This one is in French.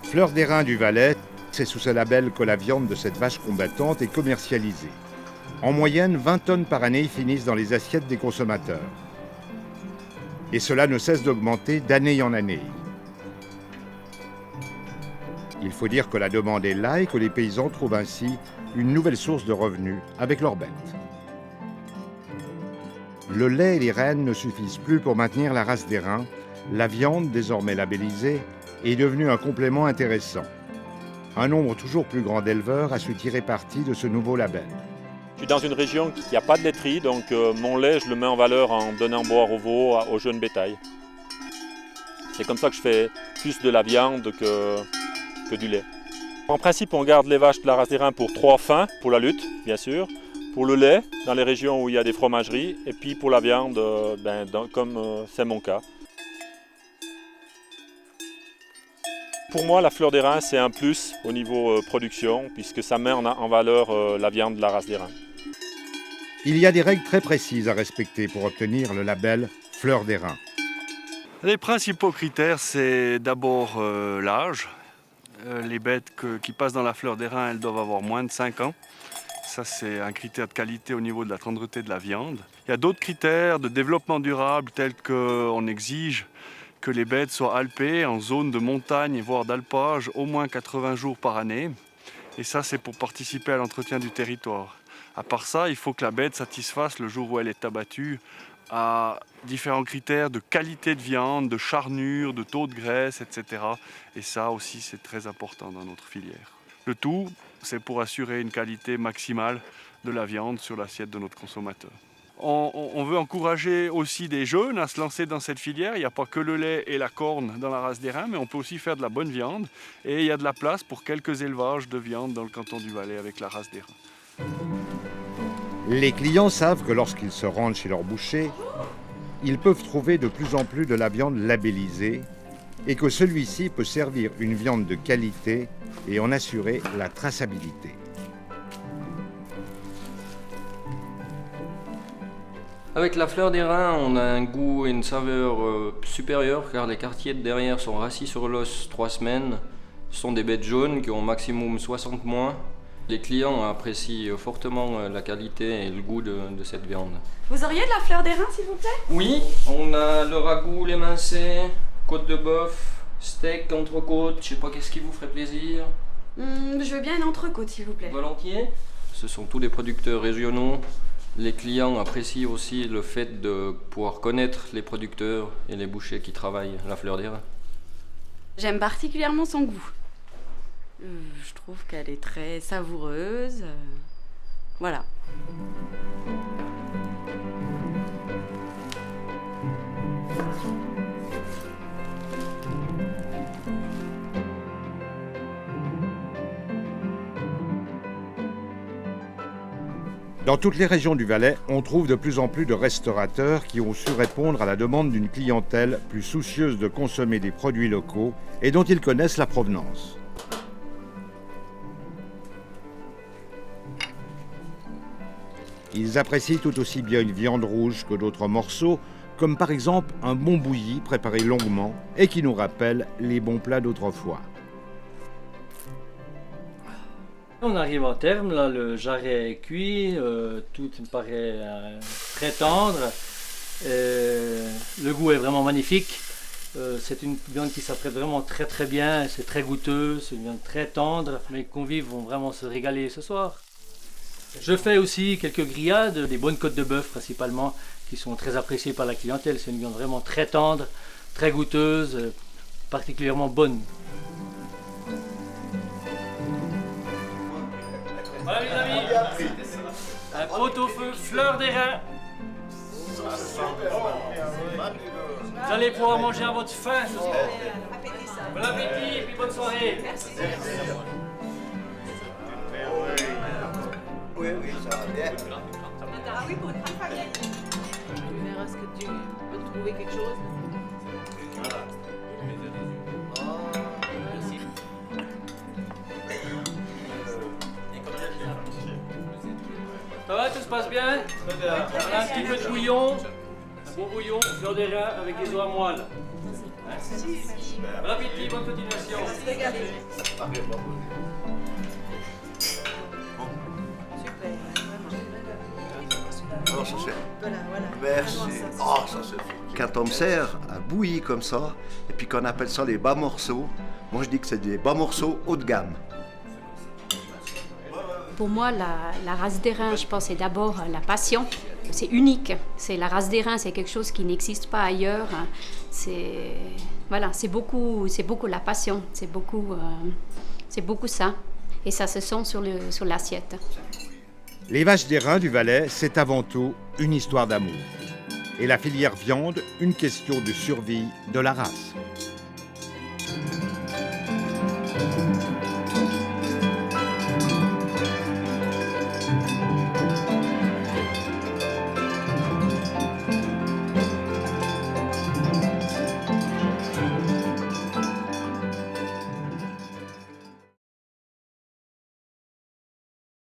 Fleur d'Airain du Valais, c'est sous ce label que la viande de cette vache combattante est commercialisée. En moyenne, 20 tonnes par année finissent dans les assiettes des consommateurs. Et cela ne cesse d'augmenter d'année en année. Il faut dire que la demande est là et que les paysans trouvent ainsi une nouvelle source de revenus avec leurs bêtes. Le lait et les rênes ne suffisent plus pour maintenir la race d'Airain. La viande, désormais labellisée, est devenue un complément intéressant. Un nombre toujours plus grand d'éleveurs a su tirer parti de ce nouveau label. Je suis dans une région qui n'a pas de laiterie, donc mon lait, je le mets en valeur en donnant boire aux veaux, aux jeunes bétail. C'est comme ça que je fais plus de la viande que du lait. En principe, on garde les vaches de la race d'Airain pour 3 fins, pour la lutte, bien sûr, pour le lait, dans les régions où il y a des fromageries, et puis pour la viande, comme c'est mon cas. Pour moi, la Fleur d'Airain, c'est un plus au niveau production, puisque ça met en valeur la viande de la race d'Airain. Il y a des règles très précises à respecter pour obtenir le label Fleur d'Airain. Les principaux critères, c'est d'abord l'âge. Les bêtes qui passent dans la Fleur d'Airain, elles doivent avoir moins de 5 ans. Ça, c'est un critère de qualité au niveau de la tendreté de la viande. Il y a d'autres critères de développement durable, tels qu'on exige que les bêtes soient alpées en zone de montagne, voire d'alpage, au moins 80 jours par année. Et ça, c'est pour participer à l'entretien du territoire. À part ça, il faut que la bête satisfasse, le jour où elle est abattue, à différents critères de qualité de viande, de charnure, de taux de graisse, etc. Et ça aussi, c'est très important dans notre filière. Le tout, c'est pour assurer une qualité maximale de la viande sur l'assiette de notre consommateur. On veut encourager aussi des jeunes à se lancer dans cette filière. Il n'y a pas que le lait et la corne dans la race d'Airain, mais on peut aussi faire de la bonne viande. Et il y a de la place pour quelques élevages de viande dans le canton du Valais avec la race d'Airain. Les clients savent que lorsqu'ils se rendent chez leur boucher, ils peuvent trouver de plus en plus de la viande labellisée et que celui-ci peut servir une viande de qualité et en assurer la traçabilité. Avec la Fleur d'Airain, on a un goût et une saveur supérieure car les quartiers de derrière sont rassis sur l'os 3 semaines. Ce sont des bêtes jaunes qui ont au maximum 60 mois. Les clients apprécient fortement la qualité et le goût de cette viande. Vous auriez de la Fleur d'Airain, s'il vous plaît? Oui, on a le ragoût, l'émincé, côte de bœuf, steak, entrecôte. Je sais pas qu'est-ce qui vous ferait plaisir. Je veux bien une entrecôte, s'il vous plaît. Volontiers. Ce sont tous des producteurs régionaux. Les clients apprécient aussi le fait de pouvoir connaître les producteurs et les bouchers qui travaillent la Fleur d'Airain. J'aime particulièrement son goût. Je trouve qu'elle est très savoureuse. Voilà. Dans toutes les régions du Valais, on trouve de plus en plus de restaurateurs qui ont su répondre à la demande d'une clientèle plus soucieuse de consommer des produits locaux et dont ils connaissent la provenance. Ils apprécient tout aussi bien une viande rouge que d'autres morceaux, comme par exemple un bon bouilli préparé longuement et qui nous rappelle les bons plats d'autrefois. On arrive au terme, là, le jarret est cuit, tout me paraît très tendre. Le goût est vraiment magnifique. C'est une viande qui s'apprête vraiment très très bien, c'est très goûteux, c'est une viande très tendre. Mes convives vont vraiment se régaler ce soir. Je fais aussi quelques grillades, des bonnes côtes de bœuf principalement, qui sont très appréciées par la clientèle. C'est une viande vraiment très tendre, très goûteuse, particulièrement bonne. Voilà les amis, un pot-au-feu Fleur d'Airain. Vous allez pouvoir manger à votre faim ce soir. Bon appétit et puis bonne soirée. Merci. Oui, ça va bien. Ah oui, pour une femme familiale. Tu verras ce que tu peux trouver quelque chose. Voilà. Merci. Ça va, tout se passe bien? Voilà un petit peu de bouillon, un bon bouillon, Fleur d'Airain avec des os à moelle. Bon appétit, bonne continuation. On va se régaler. Ça paraît pas bon. Super, vraiment. Alors ça c'est... Voilà, voilà. Merci. Vraiment, ça, Oh, ça c'est fait. Quand on me sert à bouillie comme ça, et puis qu'on appelle ça les bas morceaux, moi je dis que c'est des bas morceaux haut de gamme. Pour moi, la race d'airain, je pense, c'est d'abord la passion. C'est unique. C'est la race d'airain, c'est quelque chose qui n'existe pas ailleurs. C'est voilà, c'est beaucoup la passion. C'est beaucoup ça. Et ça se sent sur l'assiette. Les vaches d'airain du Valais, c'est avant tout une histoire d'amour. Et la filière viande, une question de survie de la race.